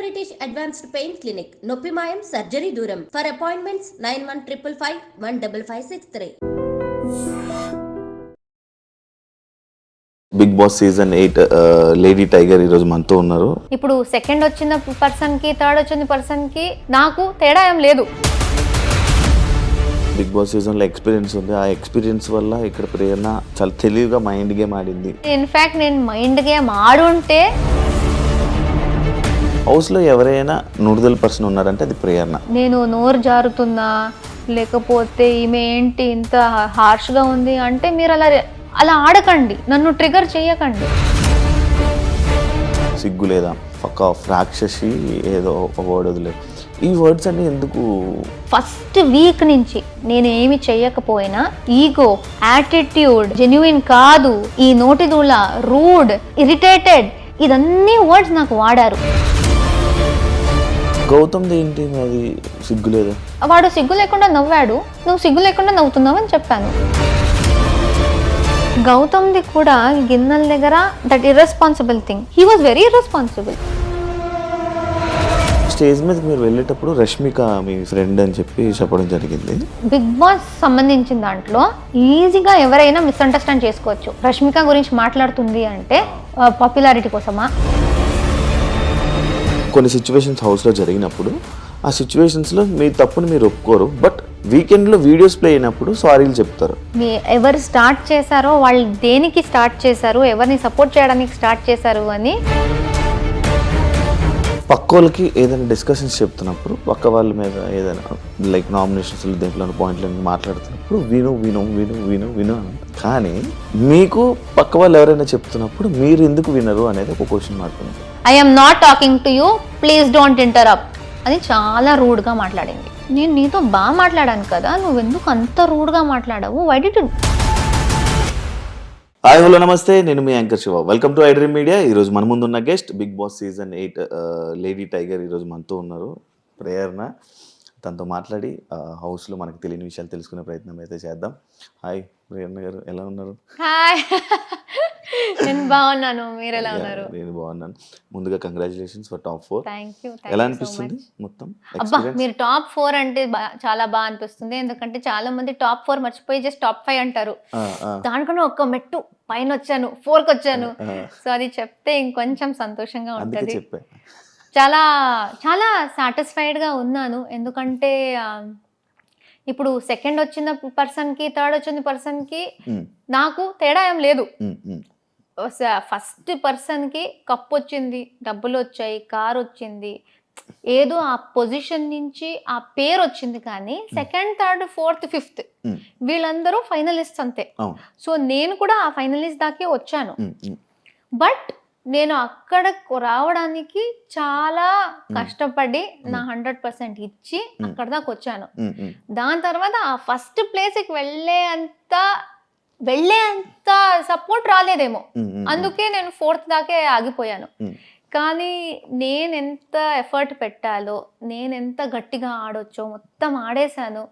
British advanced pain clinic, నొప్పి మాయం, surgery దూరం. For appointments 9155515563. Bigg Boss season 8 lady tiger ఈరోజు మనతో ఉన్నారు. ఇప్పుడు సెకండ్ వచ్చిన పర్సన్కి థర్డ్ వచ్చిన పర్సన్కి నాకు తేడా ఏం లేదు. బిగ్ బాస్ సీజన్లో ఎక్స్పీరియన్స్ ఉంది. ఆ ఎక్స్పీరియన్స్ వల్ల ఇక్కడ ప్రేరణ చాలా తెలివిగా మైండ్ గేమ్ ఆడింది. ఇన్ఫాక్ట్ నేను మైండ్ గేమ్ ఆడుంటే హౌస్లో ఎవరైనా నూడుదల పర్సన్ ఉన్నారంటే అది ప్రేరణ. నేను నోరు జారుతున్నా లేకపోతే ఈమె ఏంటి ఇంత హార్ష్గా ఉంది అంటే మీరు అలా ఆడకండి, నన్ను ట్రిగర్ చేయకండి. సిగ్గు లేదా ఒక రాక్షసి ఏదో ఒక వర్డ్ వదిలేదు. ఈ వర్డ్స్ అన్ని ఎందుకు? ఫస్ట్ వీక్ నుంచి నేను ఏమి చెయ్యకపోయినా ఈగో, యాటిట్యూడ్, జెన్యున్ కాదు, ఈ నోటిదూల, రూడ్, ఇరిటేటెడ్, ఇదన్నీ వర్డ్స్ నాకు వాడారు. గౌతమ్ ఏంటి అది సిగ్గు లేదా? వాడు సిగ్గు లేకుండా నవ్వాడు, నువ్వు సిగ్గు లేకుండా నవ్వుతున్నావు అని చెప్పాను. గౌతమ్ది కూడా గిన్నెల దగ్గర that irresponsible thing, he was very irresponsible. Stage మీద మీరు వెళ్ళేటప్పుడు రష్మిక మీ ఫ్రెండ్ అని చెప్పి చెప్పడం జరిగింది. బిగ్ బాస్ సంబంధించిన దాంట్లో ఈజీగా ఎవరైనా మిస్అండర్స్టాండ్ చేసుకోవచ్చు. రష్మిక గురించి మాట్లాడుతుంది అంటే పాపులారిటీ కోసమా? కొన్ని సిచ్యువేషన్స్ హౌస్లో జరిగినప్పుడు ఆ సిచ్యువేషన్స్లో మీ తప్పుని మీరు ఒప్పుకోరు, బట్ వీకెండ్లో వీడియోస్ ప్లే అయినప్పుడు సారీలు చెప్తారు. ఎవరు స్టార్ట్ చేశారో, వాళ్ళు దేనికి స్టార్ట్ చేశారు, ఎవరిని సపోర్ట్ చేయడానికి స్టార్ట్ చేశారు అని పక్కోళ్ళకి ఏదైనా డిస్కషన్స్ చెప్తున్నప్పుడు పక్క వాళ్ళ మీద ఏదైనా లైక్ నామినేషన్స్ దేంట్లో పాయింట్లను మాట్లాడుతున్నప్పుడు విను విను విను విను విను అని. కానీ మీకు పక్క వాళ్ళు ఎవరైనా చెప్తున్నప్పుడు మీరు ఎందుకు వినరు అనేది ఒక క్వశ్చన్ మాట్లాడుతుంది. I am not talking to you, please don't interrupt అని చాలా రూడ్గా మాట్లాడింది. నేను నీతో బాగా మాట్లాడాను కదా, నువ్వు ఎందుకు అంత రూడ్గా మాట్లాడావు? Why did you? Hi hello నమస్తే, నేను మీ anchor Shiva. Welcome to iDream media. ఈరోజు మన ముందున్న guest Bigg Boss season 8 lady tiger ఈరోజు మనతో ఉన్నారు, ప్రేరణ. తనతో మాట్లాడి హౌస్లో మనకు తెలియని విషయాలు తెలుసుకునే ప్రయత్నం అయితే చేద్దాం. హాయ్ ప్రేరణ గారు, ఎలా ఉన్నారు? హాయ్, నేను బాగున్నాను, మీరు ఎలా ఉన్నారు? నేను బాగున్నాను. ముందుగా congratulations for top 4. Thank you. ఎలా అనిపిస్తుంది మొత్తం? అబ్బా, మీరు టాప్ 4 అంటే చాలా బాగా అనిపిస్తుంది. ఎందుకంటే చాలా మంది టాప్ 4 మర్చిపోయి జస్ట్ టాప్ 5 అంటారు. దానికన్నా ఒక్క మెట్టు పైన వచ్చాను, 4కి వచ్చాను. సో అది చెప్తే ఇంకొంచెం సంతోషంగా ఉంటుంది. చాలా చాలా సాటిస్ఫైడ్గా ఉన్నాను. ఎందుకంటే ఇప్పుడు సెకండ్ వచ్చిన పర్సన్కి థర్డ్ వచ్చిన పర్సన్కి నాకు తేడా ఏం లేదు. ఫస్ట్ పర్సన్కి కప్ వచ్చింది, డబ్బులు వచ్చాయి, కార్ వచ్చింది, ఏదో ఆ పొజిషన్ నుంచి ఆ పేరు వచ్చింది. కానీ సెకండ్, థర్డ్, ఫోర్త్, ఫిఫ్త్ వీళ్ళందరూ ఫైనలిస్ట్ అంతే. సో నేను కూడా ఆ ఫైనలిస్ట్ దాకే వచ్చాను. బట్ నేను అక్కడ రావడానికి చాలా కష్టపడి నా 100% ఇచ్చి అక్కడ దాకా వచ్చాను. దాని తర్వాత ఆ ఫస్ట్ ప్లేస్కి వెళ్ళేంత సపోర్ట్ రాలేదేమో, అందుకే నేను 4th దాకే ఆగిపోయాను. కానీ నేను ఎంత ఎఫర్ట్ పెట్టాలో, నేను ఎంత గట్టిగా ఆడొచ్చో మొత్తం ఆడేశాను.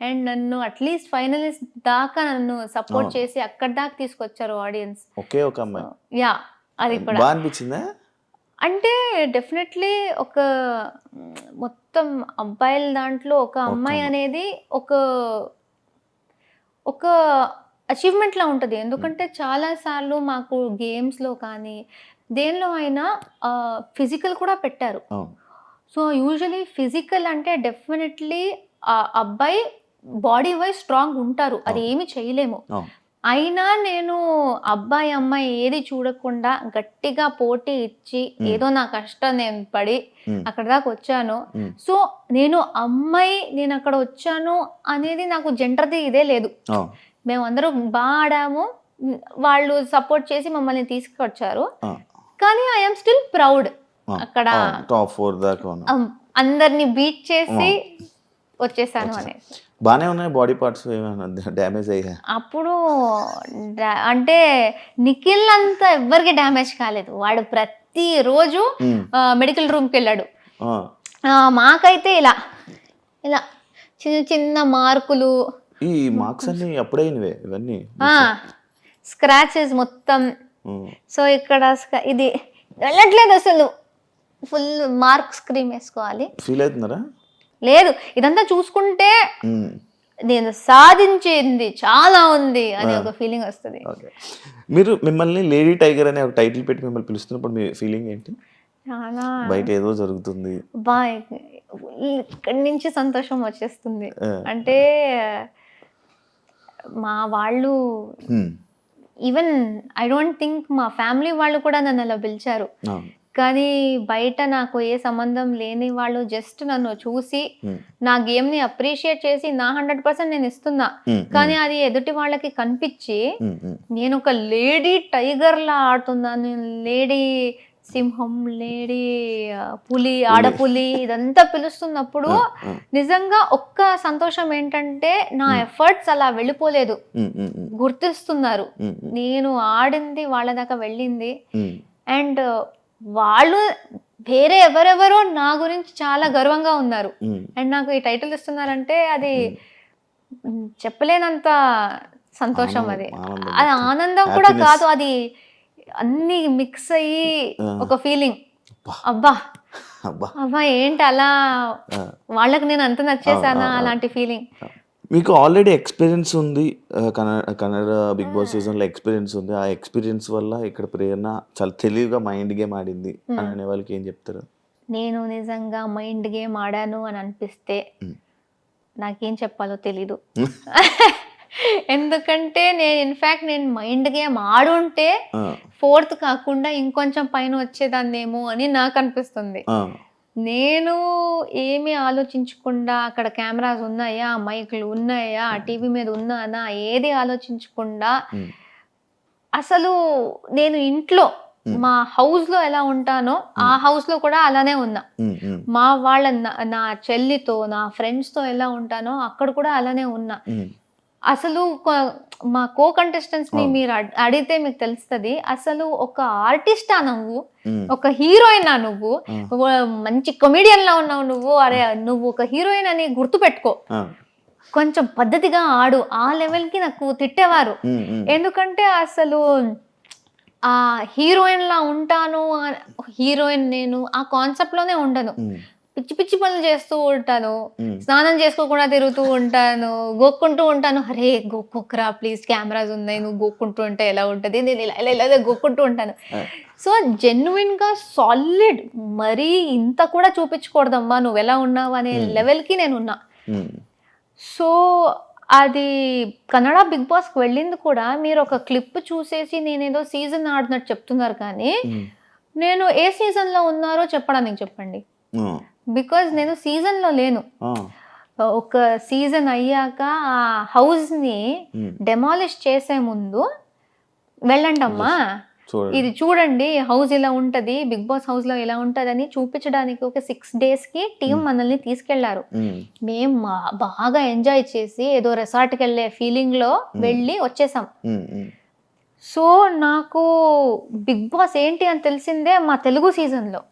అండ్ నన్ను అట్లీస్ట్ ఫైనలిస్ట్ దాకా నన్ను సపోర్ట్ చేసి అక్కడ దాకా తీసుకొచ్చారు ఆడియన్స్. ఒకే ఒక అమ్మాయి. యా, అది కూడా బాగా అనిపించిందా? అంటే డెఫినెట్లీ ఒక మొత్తం అబ్బాయిల దాంట్లో ఒక అమ్మాయి అనేది ఒక అచీవ్మెంట్ లా ఉంటుంది. ఎందుకంటే చాలాసార్లు మాకు గేమ్స్లో కానీ దేనిలో అయినా ఫిజికల్ కూడా పెట్టారు. సో యూజువలీ ఫిజికల్ అంటే డెఫినెట్లీ ఆ అబ్బాయి బాడీ వైజ్ స్ట్రాంగ్ ఉంటారు, అది ఏమి చేయలేము. అయినా నేను అబ్బాయి అమ్మాయి ఏది చూడకుండా గట్టిగా పోటీ ఇచ్చి ఏదో నా కష్టం నేను పడి అక్కడ దాకా వచ్చాను. సో నేను అక్కడ వచ్చాను అనేది నాకు జెండర్ది ఇదే లేదు. మేమందరం బాగా ఆడాము, వాళ్ళు సపోర్ట్ చేసి మమ్మల్ని తీసుకొచ్చారు. కానీ ఐఎమ్ స్టిల్ ప్రౌడ్. అక్కడ టాప్ 4 దాకా అందరిని బీట్ చేసి వచ్చేసాను అనేది. బానే ఉన్నాయి. బాడీ పార్ట్స్ ఏమైనా డ్యామేజ్ అయ్యా? అప్పుడు అంటే నిఖిల్ అంతా ఎవ్వరికి డ్యామేజ్ కాలేదు. వాడు ప్రతిరోజు మెడికల్ రూమ్కి వెళ్ళాడు. మాకైతే ఇలా ఇలా చిన్న చిన్న మార్కులు. ఈ మార్క్స్ అన్ని అప్పుడైనవే ఇవన్నీ, స్క్రాచెస్ మొత్తం. సో ఇక్కడ ఇది వెళ్ళట్లేదు అసలు. ఫుల్ మార్క్స్ క్రీమ్ వేసుకోవాలి. ఫీల్ అవుతున్నారా? లేదు, ఇదంతా చూసుకుంటే నేను సాధించింది చాలా ఉంది అని ఒక ఫీలింగ్ వస్తుంది. మీరు మిమ్మల్ని లేడీ టైగర్ అనే ఒక టైటిల్ పెట్టి మిమ్మల్ని పిలుస్తున్నప్పుడు మీ ఫీలింగ్ ఏంటి? చాలా బయట ఏదో జరుగుతుంది, ఇక్కడి నుంచి సంతోషం వచ్చేస్తుంది. అంటే మా వాళ్ళు ఈవెన్ ఐ డోంట్ థింక్ మా ఫ్యామిలీ వాళ్ళు కూడా నన్ను అలా పిలిచారు. కానీ బయట నాకు ఏ సంబంధం లేని వాళ్ళు జస్ట్ నన్ను చూసి నా గేమ్ ని అప్రిషియేట్ చేసి నా 100% నేను ఇస్తున్నా, కానీ అది ఎదుటి వాళ్ళకి కనిపించి నేను ఒక లేడీ టైగర్ లా ఆడుతున్నాను, లేడీ సింహం, లేడీ పులి, ఆడపులి ఇదంతా పిలుస్తున్నప్పుడు నిజంగా ఒక్క సంతోషం ఏంటంటే నా ఎఫర్ట్స్ అలా వెళ్ళిపోలేదు, గుర్తిస్తున్నారు. నేను ఆడింది వాళ్ళ దాకా వెళ్ళింది. అండ్ వాళ్ళు వేరే ఎవరెవరో నా గురించి చాలా గర్వంగా ఉన్నారు. అండ్ నాకు ఈ టైటిల్ ఇస్తున్నారంటే అది చెప్పలేనంత సంతోషం. అది ఆనందం కూడా కాదు, అది అన్ని మిక్స్ అయ్యి ఒక ఫీలింగ్. అబ్బా అబ్బా ఏంటి అలా వాళ్ళకి నేను అంత నచ్చేసానా అలాంటి ఫీలింగ్. మీకు ఆల్రెడీ ఎక్స్పీరియన్స్ ఉంది, కన్నడ బిగ్ బాస్ సీజన్లో ఎక్స్పీరియన్స్ ఉంది. ఆ ఎక్స్పీరియన్స్ వల్ల ఇక్కడ ప్రేరణ చాలా తెలివిగా మైండ్ గేమ్ ఆడింది అని అనే వాళ్ళకి ఏం చెప్తారు? నేను నిజంగా మైండ్ గేమ్ ఆడాను అని అనిపిస్తే నాకేం చెప్పాలో తెలీదు. ఎందుకంటే నేను మైండ్ గేమ్ ఆడుంటే 4th కాకుండా ఇంకొంచెం పైన వచ్చేదాన్నేమో అని నాకు అనిపిస్తుంది. నేను ఏమీ ఆలోచించకుండా అక్కడ కెమెరాస్ ఉన్నాయా, మైక్లు ఉన్నాయా, టీవీ మీద ఉన్నానా, ఏది ఆలోచించకుండా అసలు నేను ఇంట్లో మా హౌస్ లో ఎలా ఉంటానో ఆ హౌస్ లో కూడా అలానే ఉన్నా. మా వాళ్ళ నా చెల్లితో నా ఫ్రెండ్స్ తో ఎలా ఉంటానో అక్కడ కూడా అలానే ఉన్నా. అసలు మా కో కంటెస్టెంట్స్ ని మీరు అడిగితే మీకు తెలుస్తుంది, అసలు ఒక ఆర్టిస్టా నువ్వు, ఒక హీరోయినా నువ్వు, మంచి కమెడియన్ లా ఉన్నావు నువ్వు, అరే నువ్వు ఒక హీరోయిన్ అని గుర్తు పెట్టుకో, కొంచెం పద్ధతిగా ఆడు, ఆ లెవెల్ కి నాకు తిట్టేవారు. ఎందుకంటే అసలు ఆ హీరోయిన్ లా ఉంటాను, హీరోయిన్ నేను ఆ కాన్సెప్ట్ లోనే ఉండను. పిచ్చి పిచ్చి పనులు చేస్తూ ఉంటాను, స్నానం చేసుకోకుండా తిరుగుతూ ఉంటాను, గోక్కుంటూ ఉంటాను. అరే గోక్కురా ప్లీజ్, కెమెరాస్ ఉన్నాయి, నువ్వు గోక్కుంటూ ఉంటే ఎలా ఉంటుంది, నేను ఇలా గోక్కుంటూ ఉంటాను. సో జెన్యున్ గా సాలిడ్, మరీ ఇంత కూడా చూపించకూడదమ్మా నువ్వు ఎలా ఉన్నావు అనే లెవెల్కి నేను ఉన్నా. సో అది కన్నడ బిగ్ బాస్కి వెళ్ళింది కూడా మీరు ఒక క్లిప్ చూసేసి నేనేదో సీజన్ ఆడినట్టు చెప్తున్నారు, కానీ నేను ఏ సీజన్లో ఉన్నారో చెప్పడానికి చెప్పండి. బికాజ్ నేను సీజన్లో లేను. ఒక సీజన్ అయ్యాక ఆ హౌస్ని డెమాలిష్ చేసే ముందు వెళ్ళండి అమ్మా, ఇది చూడండి హౌస్ ఇలా ఉంటుంది, బిగ్ బాస్ హౌస్ లో ఇలా ఉంటుంది అని చూపించడానికి ఒక 6 days కి టీం మనల్ని తీసుకెళ్లారు. మేము బాగా ఎంజాయ్ చేసి ఏదో రిసార్ట్కి వెళ్ళే ఫీలింగ్ లో వెళ్ళి వచ్చేసాం. సో నాకు బిగ్ బాస్ ఏంటి అని తెలిసిందే మా తెలుగు సీజన్ లో.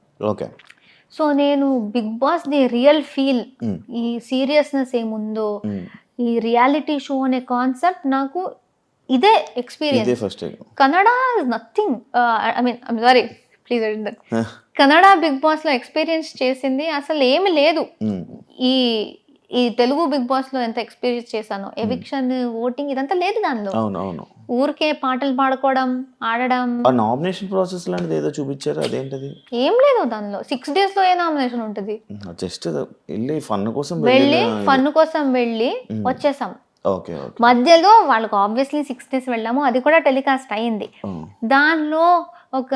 సో నేను Bigg Boss the real feel, ఈ సీరియస్నెస్ ఏముందో, ఈ రియాలిటీ షో అనే కాన్సెప్ట్ నాకు ఇదే experience. Kannada nothing, I mean I'm sorry please, Kannada Bigg Boss లో ఎక్స్పీరియన్స్ చేసింది అసలు ఏమి లేదు. ఈ తెలుగు బిగ్ బాస్ లో ఎంత ఎక్స్పీరియన్స్ చేశాను, ఎవిక్షన్, ఓటింగ్ ఇదంతా లేదు దానిలో. ఊరికే పాటలు పాడుకోవడం, ఆడడం. నామినేషన్ ప్రాసెస్ లాంటిది ఏదో చూపించారు, అదేంటది? ఏం లేదు దానిలో. 6 days లో ఏ నామినేషన్ ఉంటుంది? జస్ట్ ఫన్ కోసం వెళ్ళి వచ్చేసాం. మధ్యలో వాళ్ళకు ఆబ్వియస్లీ 6 days వెళ్ళాము, అది కూడా టెలికాస్ట్ అయింది. దానిలో ఒక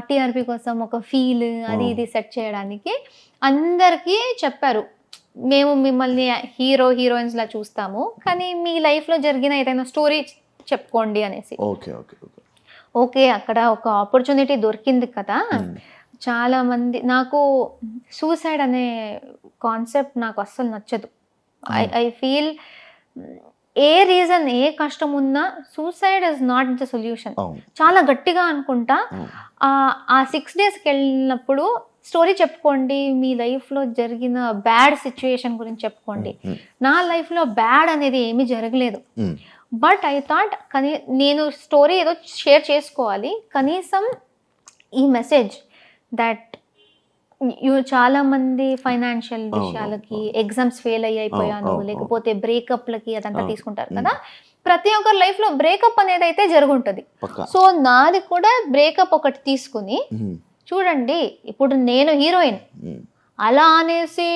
టీఆర్పీ కోసం ఒక ఫీల్ అది ఇది సెట్ చేయడానికి అందరికీ చెప్పారు, మేము మిమ్మల్ని హీరోయిన్స్ లా చూస్తాము, కానీ మీ లైఫ్ లో జరిగిన ఏదైనా స్టోరీ చెప్పుకోండి అనేసి. ఓకే అక్కడ ఒక ఆపర్చునిటీ దొరికింది కదా. చాలా మంది, నాకు సూసైడ్ అనే కాన్సెప్ట్ నాకు అస్సలు నచ్చదు. ఐ ఫీల్ ఏ రీజన్, ఏ కష్టం ఉన్నా suicide is not the solution. చాలా గట్టిగా అనుకుంటా. ఆ 6 daysకి వెళ్ళినప్పుడు స్టోరీ చెప్పుకోండి, మీ లైఫ్లో జరిగిన బ్యాడ్ సిచ్యుయేషన్ గురించి చెప్పుకోండి. నా లైఫ్లో బ్యాడ్ అనేది ఏమీ జరగలేదు, బట్ ఐ థాట్ కానీ నేను స్టోరీ ఏదో షేర్ చేసుకోవాలి, కనీసం ఈ మెసేజ్ దట్ చాలా మంది ఫైనాన్షియల్ విషయాలకి ఎగ్జామ్స్ ఫెయిల్ అయిపోయాను లేకపోతే బ్రేకప్లకి అదంతా తీసుకుంటారు కదా. ప్రతి ఒక్కరి లైఫ్ లో బ్రేకప్ అనేది అయితే జరుగుంటది. సో నాది కూడా బ్రేకప్ ఒకటి తీసుకుని చూడండి, ఇప్పుడు నేను హీరోయిన్ అలా అనేసి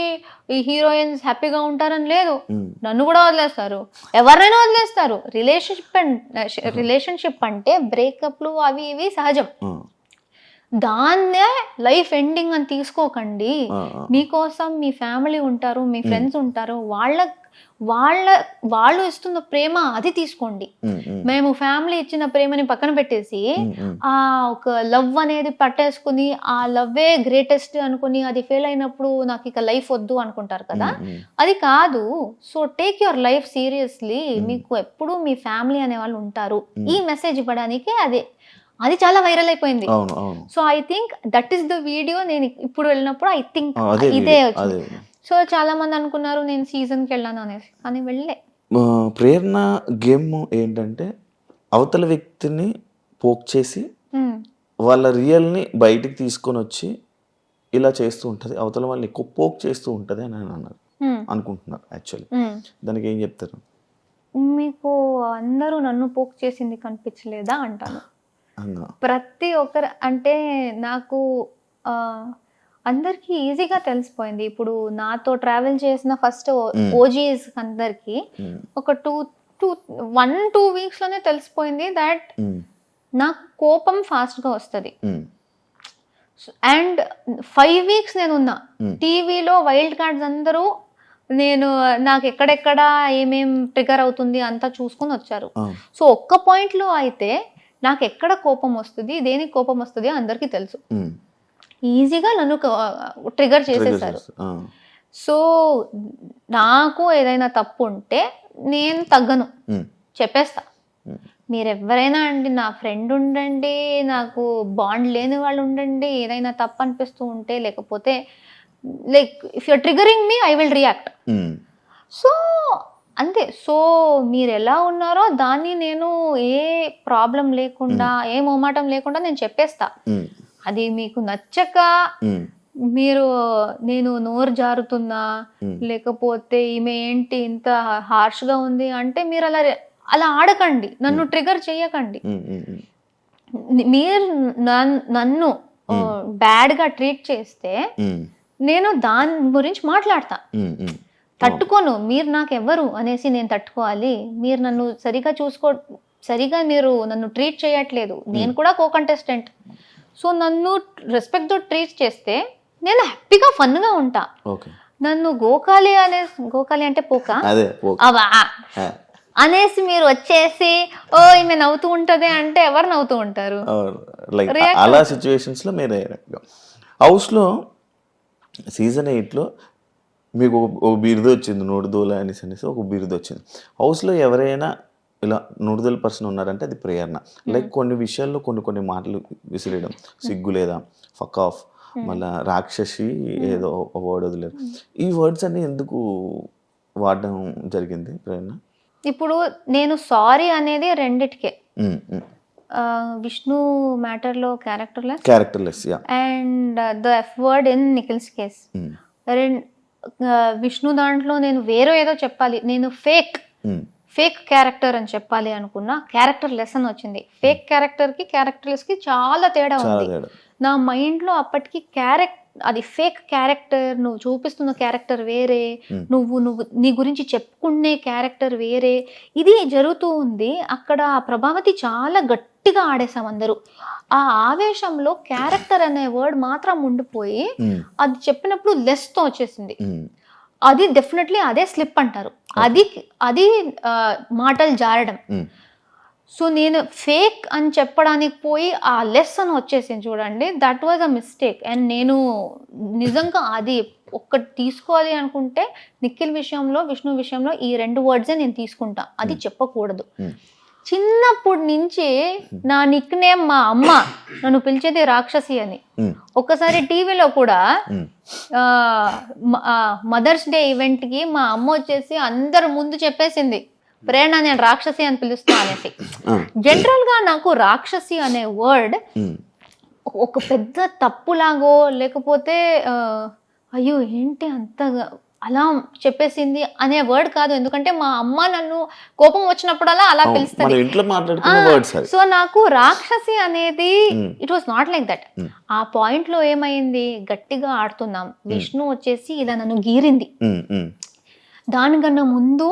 ఈ హీరోయిన్స్ హ్యాపీగా ఉంటారని లేదు, నన్ను కూడా వదిలేస్తారు, ఎవరినైనా వదిలేస్తారు. రిలేషన్షిప్ అంటే బ్రేకప్లు అవి ఇవి సహజం. దాన్నే లైఫ్ ఎండింగ్ అని తీసుకోకండి. మీకోసం మీ ఫ్యామిలీ ఉంటారు, మీ ఫ్రెండ్స్ ఉంటారు, వాళ్ళు ఇస్తున్న ప్రేమ అది తీసుకోండి. మేము ఫ్యామిలీ ఇచ్చిన ప్రేమని పక్కన పెట్టేసి ఆ ఒక లవ్ అనేది పట్టేసుకుని ఆ లవ్వే గ్రేటెస్ట్ అనుకుని అది ఫెయిల్ అయినప్పుడు నాకు ఇక లైఫ్ వద్దు అనుకుంటారు కదా, అది కాదు. So take your life seriously. మీకు ఎప్పుడు మీ ఫ్యామిలీ అనే వాళ్ళు ఉంటారు. ఈ మెసేజ్ ఇవ్వడానికి అది చాలా వైరల్ అయిపోయింది. So I think that is the video. నేను ఇప్పుడు వెళ్ళినప్పుడు ఐ థింక్ ఇదే వచ్చింది. సో చాలా మంది అనుకున్నారు నేను సీజన్కి వెళ్ళాను అనేసి, కానీ వెళ్ళే. ప్రేరణ గేమ్ ఏంటంటే అవతల వ్యక్తిని పోక్ చేసి వాళ్ళ రియల్ని బయటికి తీసుకొని వచ్చి ఇలా చేస్తూ ఉంటుంది, అవతల వాళ్ళని ఎక్కువ పోక్ చేస్తూ ఉంటుంది అని అన్నారు అనుకుంటున్నారు. యాక్చువల్లీ దానికి ఏం చెప్తారు? మీకు అందరూ నన్ను పోక్ చేసింది కనిపించలేదా అంటాను. ప్రతి ఒక్కరు అంటే నాకు అందరికి ఈజీగా తెలిసిపోయింది. ఇప్పుడు నాతో ట్రావెల్ చేసిన ఫస్ట్ ఓజీస్ అందరికి ఒక 1-2 వీక్స్ లోనే తెలిసిపోయింది దట్ నాకు కోపం ఫాస్ట్ గా వస్తుంది. అండ్ 5 వీక్స్ నేను ఉన్నా టీవీలో వైల్డ్ కార్డ్స్ అందరూ నాకు ఎక్కడెక్కడ ఏమేం ట్రిగర్ అవుతుంది అంతా చూసుకుని వచ్చారు. సో ఒక్క పాయింట్ లో అయితే నాకు ఎక్కడ కోపం వస్తుంది, దేనికి కోపం వస్తుంది అందరికీ తెలుసు. ఈజీగా నన్ను ట్రిగర్ చేసేసారు. సో నాకు ఏదైనా తప్పు ఉంటే నేను తగ్గను, చెప్పేస్తా. మీరెవరైనా అండి, నా ఫ్రెండ్ ఉండండి, నాకు బాండ్ లేని వాళ్ళు ఉండండి, ఏదైనా తప్పు అనిపిస్తూ ఉంటే లేకపోతే like if you're triggering me I will react. So అంతే. సో మీరు ఎలా ఉన్నారో దాన్ని నేను ఏ ప్రాబ్లం లేకుండా ఏ మొహమాటం లేకుండా నేను చెప్పేస్తా. అది మీకు నచ్చక మీరు నేను నోరు జారుతున్నా లేకపోతే ఈమె ఏంటి ఇంత హార్ష్గా ఉంది అంటే మీరు అలా ఆడకండి, నన్ను ట్రిగర్ చేయకండి. మీరు నన్ను బ్యాడ్గా ట్రీట్ చేస్తే నేను దాని గురించి మాట్లాడతా. తట్టుకోను. మీరు నాకు ఎవరు అనేసి నేను తట్టుకోవాలి. మీరు నన్ను సరిగా మీరు నన్ను ట్రీట్ చేయట్లేదు, నేను కూడా కో-కంటెస్టెంట్. సో నన్ను రెస్పెక్ట్తో ట్రీట్ చేస్తే నేను హ్యాపీగా ఫన్గా ఉంటా. నన్ను గోకాలి అంటే పోక అనేసి మీరు వచ్చేసి ఓ ఈమె నవ్వుతూ ఉంటది అంటే ఎవరు నవ్వుతూ ఉంటారు? అలా సిచ్యువేషన్స్ లో మీరు హౌస్లో సీజన్ 8లో మీకు ఒక బిరుదు వచ్చింది, నోడుదోల అనేసి ఒక బిరుదు వచ్చింది. హౌస్లో ఎవరైనా ఇలా నోడుదోల పర్సన్ ఉన్నారంటే అది ప్రేరణ. లైక్ కొన్ని విషయాల్లో కొన్ని మాటలు విసిరేయడం, సిగ్గు లేదా, ఫక్ ఆఫ్, మళ్ళీ రాక్షసి ఏదో వర్డ్ వదిలేరు. ఈ వర్డ్స్ అన్ని ఎందుకు వాడడం జరిగింది ప్రేరణ? ఇప్పుడు నేను సారీ అనేది రెండిటికే. విష్ణు మ్యాటర్లో characterless and the F word in Nikhil's case. Vishnu దాంట్లో నేను వేరే ఏదో చెప్పాలి, నేను ఫేక్ క్యారెక్టర్ అని చెప్పాలి అనుకున్నా, క్యారెక్టర్ లెస్ అని వచ్చింది. ఫేక్ క్యారెక్టర్కి క్యారెక్టర్లెస్కి చాలా తేడా ఉంది. నా మైండ్లో అప్పటికి అది ఫేక్ క్యారెక్టర్, నువ్వు చూపిస్తున్న క్యారెక్టర్ వేరే, నువ్వు నీ గురించి చెప్పుకునే క్యారెక్టర్ వేరే, ఇది జరుగుతూ ఉంది. అక్కడ ప్రభావతి చాలా గట్టిగా ఆడేసాం అందరూ. ఆ ఆవేశంలో క్యారెక్టర్ అనే వర్డ్ మాత్రం ఉండిపోయి అది చెప్పినప్పుడు లెస్తో వచ్చేసింది. అది డెఫినెట్లీ అదే స్లిప్ అంటారు, అది మాటలు జారడం. సో నేను ఫేక్ అని చెప్పడానికి పోయి ఆ లెస్ అని వచ్చేసింది చూడండి, that was a mistake. And నేను నిజంగా అది ఒక్కటి తీసుకోవాలి అనుకుంటే నిఖిల్ విషయంలో, విష్ణు విషయంలో ఈ 2 వర్డ్సే నేను తీసుకుంటా, అది చెప్పకూడదు. చిన్నప్పటి నుంచి నా నిక్ నేమ్ మా అమ్మ నన్ను పిలిచేది రాక్షసి అని. ఒక్కసారి టీవీలో కూడా మదర్స్ డే ఈవెంట్కి మా అమ్మ వచ్చేసి అందరు ముందు చెప్పేసింది, ప్రేరణ నేను రాక్షసి అని పిలుస్తా అనేసి. జనరల్ గా నాకు రాక్షసి అనే వర్డ్ ఒక పెద్ద తప్పులాగో లేకపోతే అయ్యో ఏంటి అంతగా అలా చెప్పేసింది అనే వర్డ్ కాదు. ఎందుకంటే మా అమ్మ నన్ను కోపం వచ్చినప్పుడల్లా అలా పిలుస్తుంది. సో నాకు రాక్షసి అనేది it was not like that. ఆ పాయింట్ లో ఏమైంది, గట్టిగా ఆడుతున్నాం, విష్ణు వచ్చేసి ఇలా నన్ను గీరింది. దానికన్నా ముందు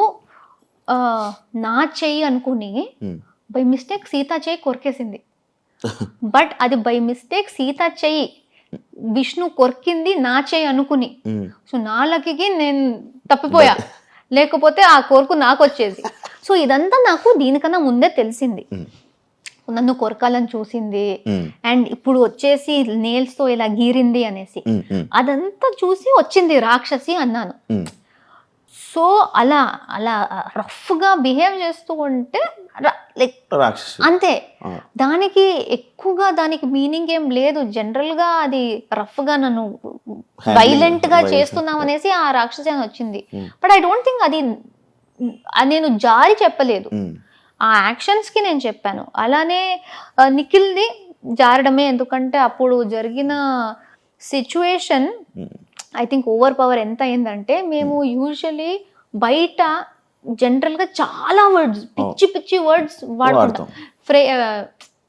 నా చెయ్యి అనుకుని బై మిస్టేక్ సీత చెయ్యి కొరికేసింది. బట్ అది బై మిస్టేక్ సీత చెయ్యి, విష్ణు కొరికింది నా చెయ్యి అనుకుని. సో నా లక్కీకి నేను తప్పిపోయా, లేకపోతే ఆ కొరకు నాకు వచ్చేది. సో ఇదంతా నాకు దీనికన్నా ముందే తెలిసింది. నన్ను కొరకాలని చూసింది అండ్ ఇప్పుడు వచ్చేసి నేల్స్ తో ఇలా గీరింది అనేసి, అదంతా చూసి వచ్చింది రాక్షసి అన్నాను. సో అలా అలా రఫ్ గా బిహేవ్ చేస్తూ ఉంటే లైక్ అంతే. దానికి ఎక్కువగా దానికి మీనింగ్ ఏం లేదు. జనరల్ గా అది రఫ్ గా నన్ను వైలెంట్ గా చేస్తున్నాం అనేసి ఆ రాక్షసి అని వచ్చింది. బట్ ఐ డోంట్ థింక్ అది నేను జారి చెప్పలేదు, ఆ యాక్షన్స్ కి నేను చెప్పాను. అలానే నిఖిల్ది జారడమే. ఎందుకంటే అప్పుడు జరిగిన situation I think over power ఎంత అయిందంటే, మేము యూజువలీ బయట జనరల్ గా చాలా వర్డ్స్, పిచ్చి పిచ్చి వర్డ్స్ వాడుకుంటాం.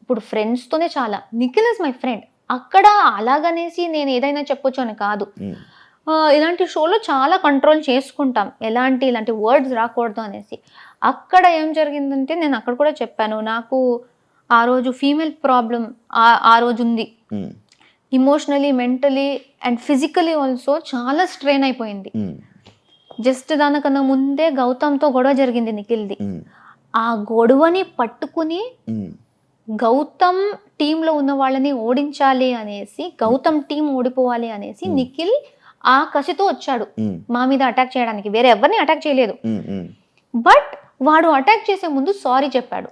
ఇప్పుడు ఫ్రెండ్స్ తోనే చాలా. Nikhil is my friend. అక్కడ అలాగనేసి నేను ఏదైనా చెప్పొచ్చు అని కాదు. ఇలాంటి షోలో చాలా కంట్రోల్ చేసుకుంటాం, ఇలాంటి వర్డ్స్ రాకూడదు అనేసి. అక్కడ ఏం జరిగిందంటే, నేను అక్కడ కూడా చెప్పాను, నాకు ఆ రోజు ఫీమేల్ ప్రాబ్లం ఆ రోజు ఉంది. Emotionally, mentally and physically also చాలా స్ట్రెయిన్ అయిపోయింది. జస్ట్ దానికన్నా ముందే గౌతమ్తో గొడవ జరిగింది నిఖిల్ది. ఆ గొడవని పట్టుకుని గౌతమ్ టీంలో ఉన్న వాళ్ళని ఓడించాలి అనేసి, గౌతమ్ టీం ఓడిపోవాలి అనేసి నిఖిల్ ఆ కసితో వచ్చాడు మా మీద అటాక్ చేయడానికి. వేరే ఎవరిని అటాక్ చేయలేదు. బట్ వాడు అటాక్ చేసే ముందు సారీ చెప్పాడు.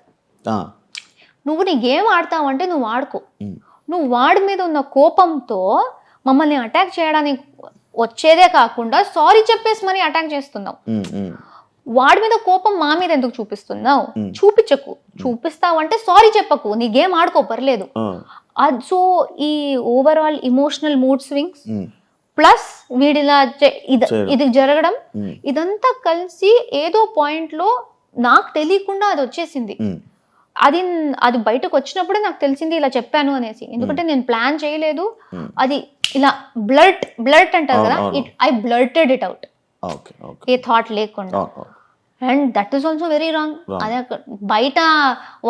నువ్వు నీ గేమ్ ఆడతావంటే నువ్వు ఆడుకో, నువ్వు వాడి మీద ఉన్న కోపంతో మమ్మల్ని అటాక్ చేయడానికి వచ్చేదే కాకుండా సారీ చెప్పేసి మరి అటాక్ చేస్తున్నావు. వాడి మీద కోపం మా మీద ఎందుకు చూపిస్తున్నావు? చూపించకు. చూపిస్తావంటే సారీ చెప్పకు, నీ గేమ్ ఆడుకో, పర్లేదు. సో ఈ overall emotional mood swings plus వీడిలా ఇది జరగడం, ఇదంతా కలిసి ఏదో పాయింట్ లో నాకు తెలియకుండా అది వచ్చేసింది. అది బయటకు వచ్చినప్పుడే నాకు తెలిసింది ఇలా చెప్పాను అనేసి. ఎందుకంటే నేను ప్లాన్ చేయలేదు. అది ఇలా బ్లర్ట్ అంటారు కదా, I blurted it out, a thought లేకుండా. And that is also very wrong. అదే బయట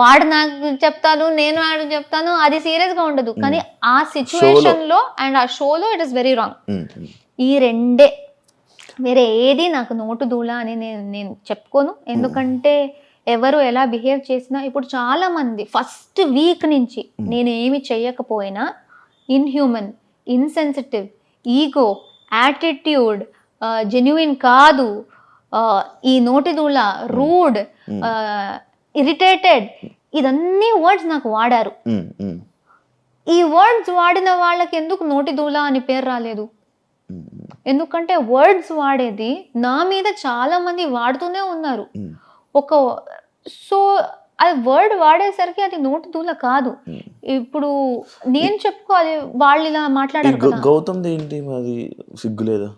వాడు నాకు చెప్తాను, నేను వాడు చెప్తాను, అది సీరియస్ గా ఉండదు. కానీ ఆ సిచ్యువేషన్ లో అండ్ ఆ షోలో ఇట్ ఇస్ వెరీ రాంగ్. ఈ రెండే, వేరే ఏది నాకు నోటు దూల అని నేను చెప్పుకోను. ఎందుకంటే ఎవరు ఎలా బిహేవ్ చేసినా, ఇప్పుడు చాలా మంది ఫస్ట్ వీక్ నుంచి నేను ఏమి చెయ్యకపోయినా ఇన్హ్యూమన్, ఇన్సెన్సిటివ్, ఈగో, యాటిట్యూడ్, జెన్యుయిన్ కాదు, ఈ నోటి దూల, రూడ్, ఇరిటేటెడ్, ఇదన్నీ వర్డ్స్ నాకు వాడారు. ఈ వర్డ్స్ వాడిన వాళ్ళకి ఎందుకు నోటి దూల అని పేరు రాలేదు? ఎందుకంటే వర్డ్స్ వాడేది నా మీద చాలా మంది వాడుతూనే ఉన్నారు. సో అది వర్డ్ వాడేసరికి అది నోటి దూల కాదు. ఇప్పుడు నేను చెప్పుకోవాలి, వాళ్ళు ఇలా మాట్లాడారు. గౌతమ్ ఏంటి అది సిగ్గు లేదా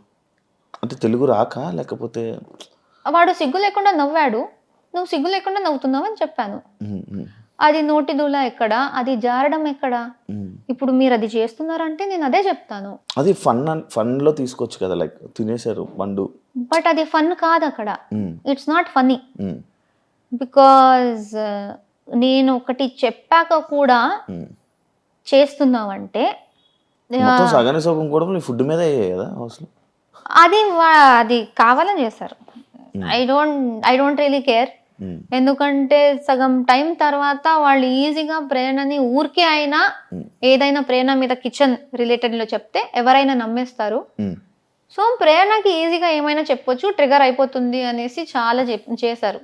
అంటే, తెలుగు రాక లేకపోతే? వాడు సిగ్గు లేకుండా నవ్వాడు, నువ్వు సిగ్గు లేకుండా నవ్వుతున్నావు అని చెప్పాను. అది నోటి దూల ఎక్కడ, అది జారడం ఎక్కడ? ఇప్పుడు మీరు అది చేస్తున్నారంటే నేను అదే చెప్తాను. అది ఫన్ లో తీసుకోవచ్చు కదా, లైక్ తినేశారు పండు. బట్ అది ఫన్ కాదు అక్కడ. It's not funny. బికాజ్ నేను ఒకటి చెప్పాక కూడా చేస్తున్నావంటే సగానే సగం కూడా ఫుడ్ మీద కదా అసలు. అది కావాలని చేస్తారు. I don't really care. ఎందుకంటే సగం టైం తర్వాత వాళ్ళు ఈజీగా ప్రేరణని ఊరికే అయినా ఏదైనా ప్రేరణ మీద కిచెన్ రిలేటెడ్ లో చెప్తే ఎవరైనా నమ్మేస్తారు. సో ప్రేరణకి ఈజీగా ఏమైనా చెప్పొచ్చు, ట్రిగర్ అయిపోతుంది అనేసి చాలా చేశారు.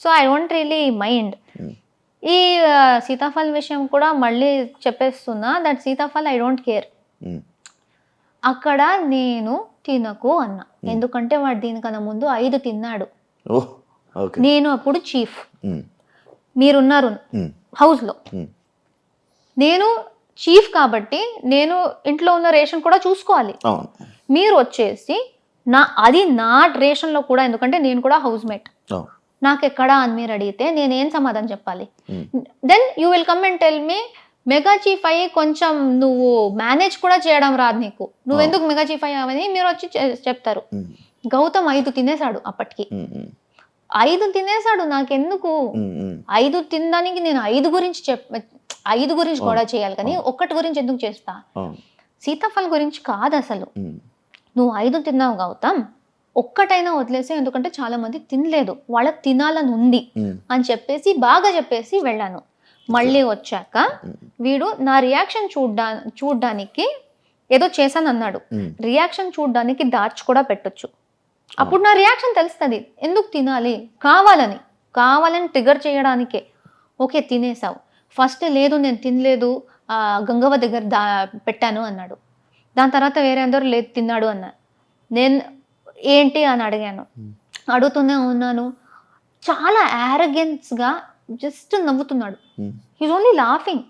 So I don't really mind. ఈ సీతాఫల్ విషయం కూడా మళ్ళీ చెప్పేస్తున్నా, దట్ సీతాఫల్ ఐ డోంట్ కేర్. అక్కడ నేను తినకు అన్నా, ఎందుకంటే వాడు దీనికన్నా ముందు 5 తిన్నాడు. నేను అప్పుడు చీఫ్, మీరున్నారు హౌస్ లో, నేను చీఫ్ కాబట్టి నేను ఇంట్లో ఉన్న రేషన్ కూడా చూసుకోవాలి. అవును. మీరు వచ్చేసి నా రేషన్లో కూడా, ఎందుకంటే నేను కూడా హౌస్ మేట్, అవును. నాకు ఎక్కడా అని మీరు అడిగితే నేనేం సమాధానం చెప్పాలి? Then you will come and tell me mega chief అయ్యి కొంచెం నువ్వు మేనేజ్ కూడా చేయడం రాదు నీకు, నువ్వెందుకు మెగా చీఫ్ అయ్యావని మీరు వచ్చి చెప్తారు. గౌతమ్ 5 తినేశాడు అప్పటికి, 5 తినేశాడు. నాకెందుకు 5 తినడానికి నేను 5 గురించి కూడా చేయాలి, కానీ ఒక్కటి గురించి ఎందుకు చేస్తా? సీతాఫల్ గురించి కాదు అసలు. నువ్వు 5 తిన్నావు గౌతమ్, ఒక్కటైనా వదిలేసి, ఎందుకంటే చాలా మంది తినలేదు, వాళ్ళకి తినాలని ఉంది అని బాగా చెప్పేసి వెళ్ళాను. మళ్ళీ వచ్చాక వీడు నా రియాక్షన్ చూడ్డానికి ఏదో చేశాను అన్నాడు. రియాక్షన్ చూడ్డానికి డార్చ్ కూడా పెట్టొచ్చు, అప్పుడు నా రియాక్షన్ తెలుస్తుంది ఎందుకు తినాలి, కావాలని ట్రిగర్ చేయడానికే. ఓకే తినేసావు, ఫస్ట్ లేదు నేను తినలేదు గంగవ్వ దగ్గర పెట్టాను అన్నాడు. దాని తర్వాత వేరే అందరూ లేదు తిన్నాడు అన్నారు. నేను ఏంటి అని అడిగాను, అడుగుతూనే ఉన్నాను. చాలా యారగెన్స్గా జస్ట్ నవ్వుతున్నాడు. He's only laughing.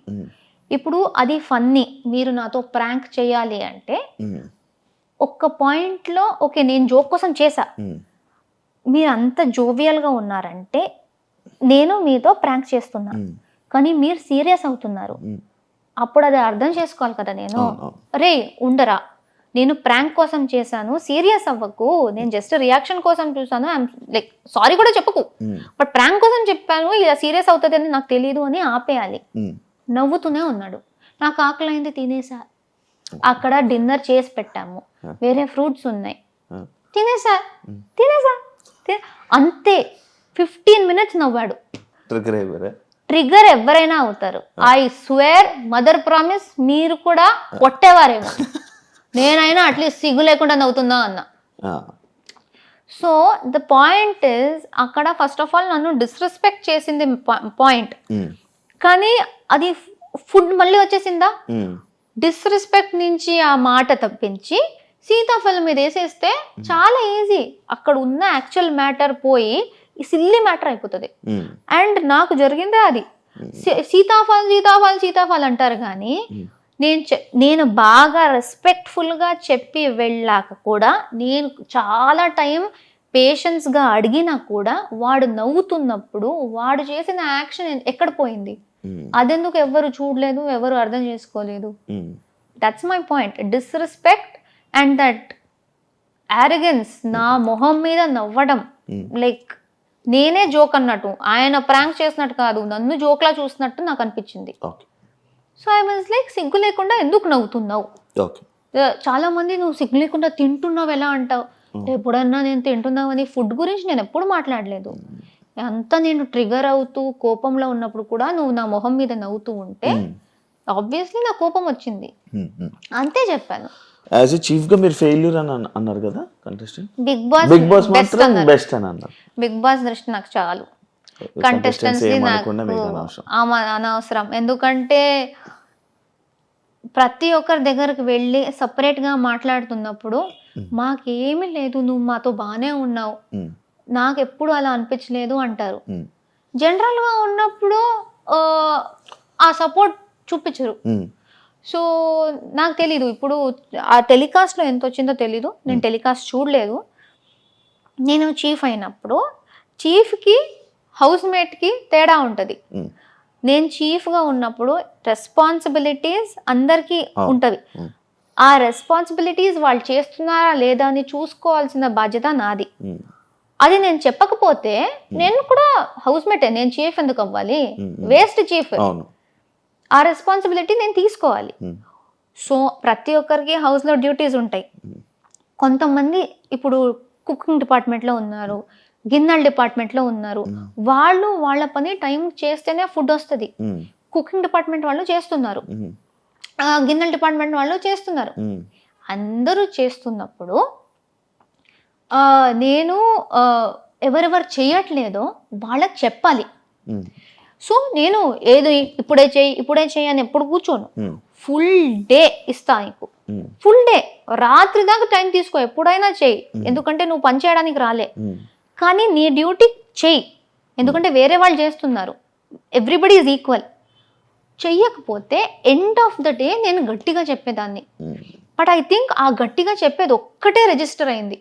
ఇప్పుడు అది ఫన్నీ, మీరు నాతో ప్రాంక్ చేయాలి అంటే ఒక్క పాయింట్లో ఓకే నేను జోక్ కోసం చేశా, మీరు అంత జోవియల్గా ఉన్నారంటే నేను మీతో ప్రాంక్ చేస్తున్నా, కానీ మీరు సీరియస్ అవుతున్నారు, అప్పుడు అది అర్థం చేసుకోవాలి కదా. నేను రే ఉండరా, నేను ప్రాంక్ కోసం చేశాను, సీరియస్ అవ్వకు, నేను జస్ట్ రియాక్షన్ కోసం చూసాను, ఐఎమ్ లైక్ సారీ కూడా చెప్పకు, బట్ ప్రాంక్ కోసం చెప్పాను, ఇలా సీరియస్ అవుతుంది అని నాకు తెలియదు అని ఆపేయాలి. నవ్వుతూనే ఉన్నాడు. నాకు ఆకలి అయింది, తినేసా, అక్కడ డిన్నర్ చేసి పెట్టాము, వేరే ఫ్రూట్స్ ఉన్నాయి, తినేసా అంతే. 15 minutes నవ్వాడు. ట్రిగర్ ఎవరైనా అవుతారు. ఐ స్వేర్, మదర్ ప్రామిస్, మీరు కూడా కొట్టేవారేమో, నేనైనా అట్లీస్ట్ సిగ్గు లేకుండా నవ్వుతుందా అన్న. సో ద పాయింట్ ఇస్, అక్కడ ఫస్ట్ ఆఫ్ ఆల్ నన్ను డిస్రెస్పెక్ట్ చేసింది పాయింట్, కానీ అది ఫుడ్ మళ్ళీ వచ్చేసిందా. డిస్రెస్పెక్ట్ నుంచి ఆ మాట తప్పించి సీతాఫలం మీద వేసేస్తే చాలా ఈజీ, అక్కడ ఉన్న యాక్చువల్ మ్యాటర్ పోయి సిల్లీ మ్యాటర్ అయిపోతుంది. అండ్ నాకు జరిగిందే అది. సీతాఫల్ అంటారు, కానీ నేను బాగా రెస్పెక్ట్ఫుల్గా చెప్పి వెళ్ళాక కూడా, నేను చాలా టైం పేషెన్స్గా అడిగినా కూడా వాడు నవ్వుతున్నప్పుడు వాడు చేసిన యాక్షన్ ఎక్కడ పోయింది, అదెందుకు ఎవరు చూడలేదు, ఎవరు అర్థం చేసుకోలేదు. That's my point. Disrespect and that arrogance, నా మొహం మీద నవ్వడం, లైక్ నేనే జోక్ అన్నట్టు, ఆయన ప్రాంక్ చేసినట్టు కాదు, నన్ను జోక్లా చూసినట్టు నాకు అనిపించింది. సో ఐ వాజ్ లైక్, సిగ్గు లేకుండా ఎందుకు నవ్వుతున్నావు? చాలా మంది నువ్వు సిగ్గు లేకుండా తింటున్నావు ఎలా అంటావు? ఎప్పుడన్నా నేను తింటున్నావని ఫుడ్ గురించి నేను ఎప్పుడు మాట్లాడలేదు. అంతా నేను ట్రిగర్ అవుతూ కోపంలో ఉన్నప్పుడు కూడా నువ్వు నా మొహం మీద నవ్వుతూ ఉంటే ఆబ్వియస్లీ నా కోపం వచ్చింది, అంతే చెప్పాను. యాజ్ ఎ చీఫ్ గా మీరు ఫెయిల్యూర్ అని అన్నారు కదా కంటెస్టెంట్. బిగ్ బాస్ మాత్రం బెస్ట్ అని అన్నారు. బిగ్ బాస్ దృష్టి నాకు చాలు, కంటెస్టెంట్స్ నాకు అనవసరం. ఎందుకంటే ప్రతి ఒక్కరి దగ్గరకు వెళ్ళి సపరేట్గా మాట్లాడుతున్నప్పుడు మాకేమీ లేదు, నువ్వు మాతో బాగానే ఉన్నావు, నాకు ఎప్పుడు అలా అనిపించలేదు అంటారు. జనరల్గా ఉన్నప్పుడు ఆ సపోర్ట్ చూపించరు. సో నాకు తెలీదు ఇప్పుడు ఆ టెలికాస్ట్లో ఎంత వచ్చిందో తెలీదు, నేను టెలికాస్ట్ చూడలేదు. నేను చీఫ్ అయినప్పుడు చీఫ్కి హౌస్ మేట్కి తేడా ఉంటుంది. నేను చీఫ్గా ఉన్నప్పుడు రెస్పాన్సిబిలిటీస్ అందరికీ ఉంటుంది. ఆ రెస్పాన్సిబిలిటీస్ వాళ్ళు చేస్తున్నారా లేదా అని చూసుకోవాల్సిన బాధ్యత నాది. అది నేను చెప్పకపోతే నేను కూడా హౌస్ మేటే, నేను చీఫ్ ఎందుకు అవ్వాలి? Waste chief. ఆ రెస్పాన్సిబిలిటీ నేను తీసుకోవాలి. సో ప్రతి ఒక్కరికి హౌస్లో డ్యూటీస్ ఉంటాయి. కొంతమంది ఇప్పుడు కుకింగ్ డిపార్ట్మెంట్లో ఉన్నారు, గిన్నెల డిపార్ట్మెంట్లో ఉన్నారు, వాళ్ళు వాళ్ళ పని టైం చేస్తేనే ఫుడ్ వస్తుంది. కుకింగ్ డిపార్ట్మెంట్ వాళ్ళు చేస్తున్నారు, గిన్నెల డిపార్ట్మెంట్ వాళ్ళు చేస్తున్నారు. అందరూ చేస్తున్నప్పుడు నేను ఎవరెవరు చేయట్లేదో వాళ్ళకి చెప్పాలి. సో నేను ఏదో ఇప్పుడే చేయి అని ఎప్పుడు కూర్చోను. ఫుల్ డే ఇస్తా నీకు, ఫుల్ డే, రాత్రి దాకా టైం తీసుకో, ఎప్పుడైనా చేయి. ఎందుకంటే నువ్వు పని చేయడానికి రాలే, కానీ నీ డ్యూటీ చేయి. ఎందుకంటే వేరే వాళ్ళు చేస్తున్నారు, ఎవ్రీబడి ఈజ్ ఈక్వల్. చెయ్యకపోతే ఎండ్ ఆఫ్ ద డే నేను గట్టిగా చెప్పేదాన్ని. బట్ ఐ థింక్ ఆ గట్టిగా చెప్పేది ఒక్కటే రిజిస్టర్ అయింది.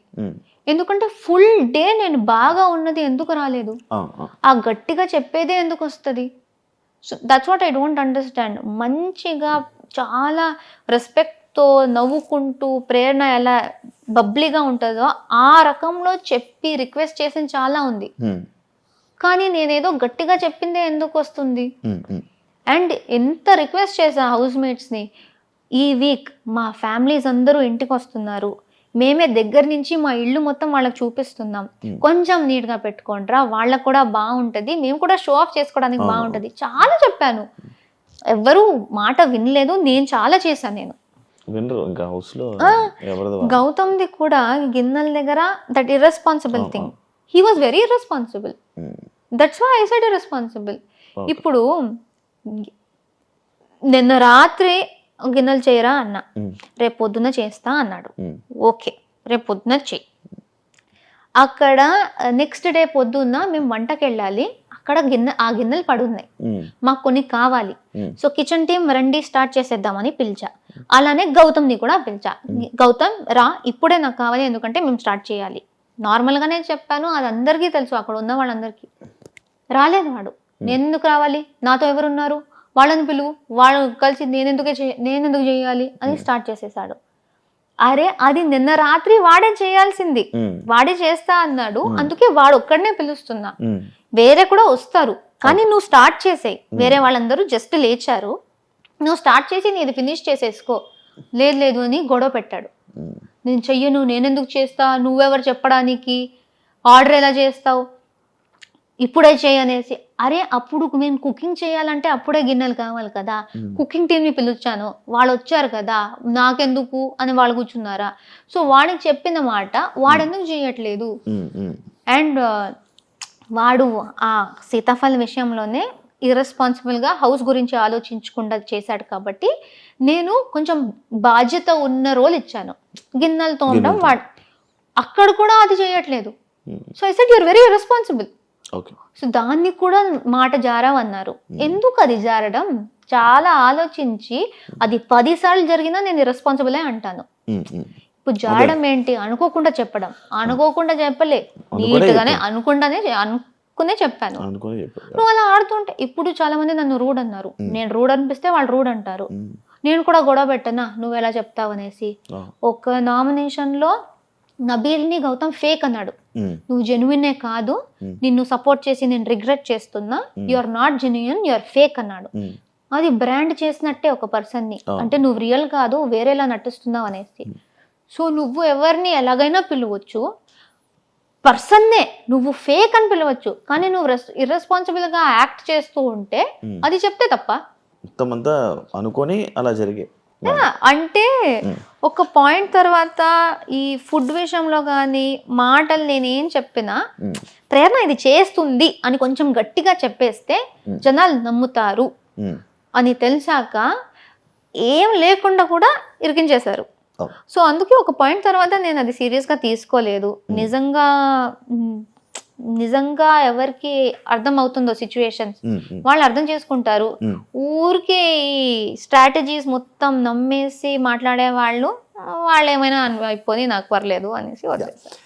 ఎందుకంటే ఫుల్ డే నేను బాగా ఉన్నది ఎందుకు రాలేదు, ఆ గట్టిగా చెప్పేదే ఎందుకు వస్తుంది? So that's what I don't understand. మంచిగా చాలా రెస్పెక్ట్తో నవ్వుకుంటూ ప్రేరణ ఎలా బబ్లీగా ఉంటుందో ఆ రకంలో చెప్పి రిక్వెస్ట్ చేసిన చాలా ఉంది. కానీ నేనేదో గట్టిగా చెప్పిందే ఎందుకు వస్తుంది? అండ్ ఎంత రిక్వెస్ట్ చేశా హౌస్ మేట్స్ని, ఈ వీక్ మా ఫ్యామిలీస్ అందరూ ఇంటికి వస్తున్నారు, మేమే దగ్గర నుంచి మా ఇల్లు మొత్తం వాళ్ళకి చూపిస్తున్నాం, కొంచెం నీట్గా పెట్టుకోండిరా, వాళ్ళకు కూడా బాగుంటుంది, మేము కూడా షో ఆఫ్ చేసుకోవడానికి బాగుంటుంది. చాలా చెప్పాను, ఎవ్వరూ మాట వినలేదు. నేను చాలా చేశాను. నేను గౌతమ్ది కూడా గిన్నెల దగ్గర that irresponsible thing, he was very irresponsible. That's why I said irresponsible. ఇప్పుడు నిన్న రాత్రి గిన్నెలు చేయరా అన్నా, రేపు పొద్దున్న చేస్తా అన్నాడు. ఓకే, రేపు పొద్దున్న చెయ్యి. అక్కడ నెక్స్ట్ డే పొద్దున్న మేము వంటకి వెళ్ళాలి, అక్కడ ఆ గిన్నెలు పడున్నాయి, మాకు కొన్ని కావాలి. సో కిచెన్ టీం రండి స్టార్ట్ చేసేద్దామని పిలిచా. అలానే గౌతమ్ని కూడా పిలిచా, గౌతమ్ రా ఇప్పుడే నాకు కావాలి, ఎందుకంటే మేము స్టార్ట్ చేయాలి. నార్మల్గానే చెప్పాను, అది అందరికీ తెలుసు, అక్కడ ఉన్న వాళ్ళందరికీ. రాలేదు వాడు. నేను ఎందుకు రావాలి, నాతో ఎవరున్నారు, వాళ్ళని పిలువు, వాళ్ళు కలిసి నేనెందుకు చేయాలి అని స్టార్ట్ చేసేసాడు. అరే అది నిన్న రాత్రి వాడే చేయాల్సింది, వాడే చేస్తా అన్నాడు, అందుకే వాడు ఒక్కడనే పిలుస్తున్నా. వేరే కూడా వస్తారు, కానీ నువ్వు స్టార్ట్ చేసేయి. వేరే వాళ్ళందరూ జస్ట్ లేచారు, నువ్వు స్టార్ట్ చేసి నీది ఫినిష్ చేసేసుకో. లేదు అని గొడవ పెట్టాడు. నేను చెయ్యను, నేనెందుకు చేస్తా, నువ్వెవరు చెప్పడానికి, ఆర్డర్ ఎలా చేస్తావు, ఇప్పుడే చేయనేసి. అరే అప్పుడు మేము కుకింగ్ చేయాలంటే అప్పుడే గిన్నెలు కావాలి కదా, కుకింగ్ టీమ్ని పిలిచాను, వాళ్ళు వచ్చారు కదా, నాకెందుకు అని వాళ్ళు కూర్చున్నారా? సో వాడికి చెప్పిన మాట వాడెందుకు చేయట్లేదు? అండ్ వాడు ఆ సీతాఫలం విషయంలోనే ఇర్రెస్పాన్సిబుల్గా హౌస్ గురించి ఆలోచించకుండా చేశాడు. కాబట్టి నేను కొంచెం బాధ్యత ఉన్న రోల్ ఇచ్చాను, గిన్నెలతో ఉండడం. వాడు అక్కడ కూడా అది చేయట్లేదు. So I said you're very irresponsible. సో దాన్ని కూడా మాట జారావన్నారు. ఎందుకు అది జారడం? చాలా ఆలోచించి, అది 10 సార్లు జరిగినా నేను ఇర్రెస్పాన్సిబులే అంటాను. ఇప్పుడు జారడం ఏంటి? అనుకోకుండా చెప్పడం. అనుకోకుండా చెప్పలే, నీట్గానే అనుకునే చెప్పాను. నువ్వు అలా ఆడుతుంటే ఇప్పుడు చాలా మంది నన్ను రూడ్ అన్నారు. నేను రూడ్ అనిపిస్తే వాళ్ళు రూడ్ అంటారు. నేను కూడా గొడవ పెట్టనా, నువ్వు ఎలా చెప్తావు అనేసి. ఒక నామినేషన్లో నబీల్ని గౌతమ్ ఫేక్ అన్నాడు. నువ్వు జెన్యునే కాదు, నిన్ను సపోర్ట్ చేసి నేను రిగ్రెట్ చేస్తున్నా, you are not genuine, you are fake అన్నాడు. అది బ్రాండ్ చేసినట్టే ఒక పర్సన్ని, అంటే నువ్వు రియల్ కాదు, వేరేలా నటిస్తున్నావు అనేసి. సో నువ్వు ఎవరిని ఎలాగైనా పిలవచ్చు, పర్సన్నే నువ్వు ఫేక్ అని పిలవచ్చు, కానీ నువ్వు ఇర్రెస్పాన్సిబుల్గా యాక్ట్ చేస్తూ ఉంటే అది చెప్తే తప్ప. మొత్తం అంతా అనుకొని అలా జరిగే. అంటే ఒక పాయింట్ తర్వాత ఈ ఫుడ్ విషయంలో కానీ మాటలు నేనేం చెప్పినా, ప్రేరణ ఇది చేస్తుంది అని కొంచెం గట్టిగా చెప్పేస్తే జనాలు నమ్ముతారు అని తెలిసాక ఏం లేకుండా కూడా ఇరికించేశారు. సో అందుకే ఒక పాయింట్ తర్వాత నేను అది సీరియస్గా తీసుకోలేదు. నిజంగా ఎవరికి అర్థం అవుతుందో సిచ్యువేషన్స్ వాళ్ళు అర్థం చేసుకుంటారు. ఊరికే ఈ స్ట్రాటజీస్ మొత్తం నమ్మేసి మాట్లాడే వాళ్ళు ఏమైనా అయిపోయి నాకు పర్లేదు అనేసి వదిలేస్తారు.